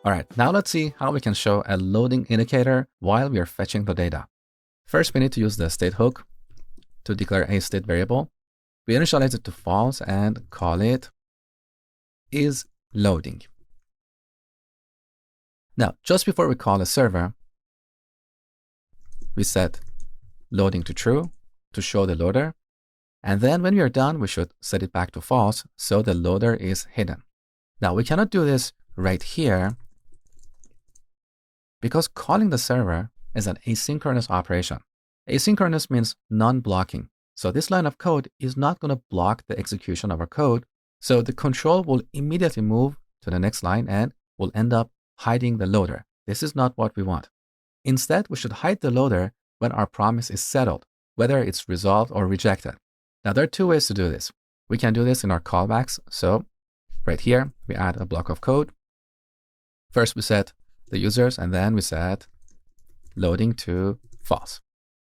All right, now let's see how we can show a loading indicator while we are fetching the data. First, we need to use the state hook to declare a state variable. We initialize it to false and call it is loading. Now, just before we call a server, we set loading to true to show the loader. And then when we are done, we should set it back to false so the loader is hidden. Now, we cannot do this right here because calling the server is an asynchronous operation. Asynchronous means non-blocking. So this line of code is not going to block the execution of our code. So the control will immediately move to the next line and will end up hiding the loader. This is not what we want. Instead, we should hide the loader when our promise is settled, whether it's resolved or rejected. Now, there are two ways to do this. We can do this in our callbacks. So right here, we add a block of code. First, we set the users, and then we set loading to false.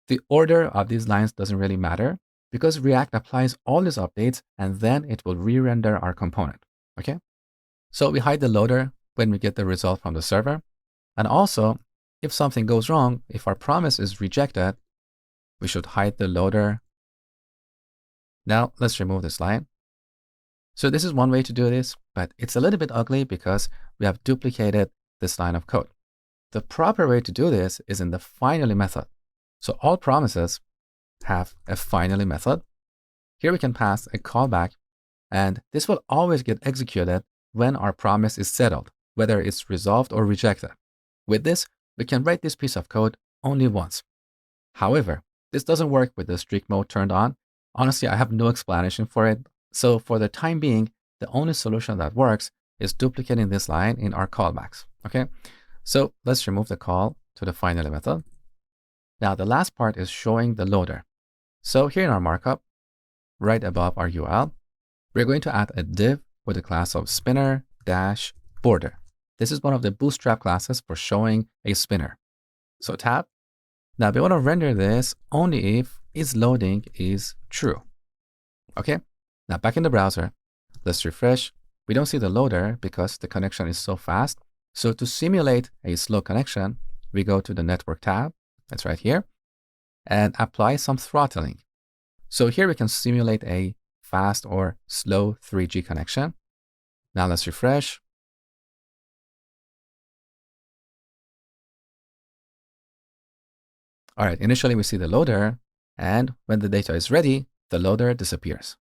The order of these lines doesn't really matter because React applies all these updates and then it will re-render our component. Okay? So we hide the loader when we get the result from the server. And also, if something goes wrong, if our promise is rejected, we should hide the loader. Now, let's remove this line. So this is one way to do this, but it's a little bit ugly because we have duplicated this line of code. The proper way to do this is in the finally method. So all promises have a finally method. Here we can pass a callback, and this will always get executed when our promise is settled, whether it's resolved or rejected. With this, we can write this piece of code only once. However, this doesn't work with the strict mode turned on. Honestly, I have no explanation for it. So for the time being, the only solution that works is duplicating this line in our callbacks. Okay, so let's remove the call to the finally method. Now the last part is showing the loader. So here in our markup, right above our UL, we're going to add a div with the class of spinner-border. This is one of the bootstrap classes for showing a spinner. So tab. Now we want to render this only if isLoading is true. Okay, now back in the browser, let's refresh. We don't see the loader because the connection is so fast. So to simulate a slow connection, we go to the network tab. That's right here, and apply some throttling. So here we can simulate a fast or slow 3G connection. Now let's refresh. All right, initially we see the loader, and when the data is ready, the loader disappears.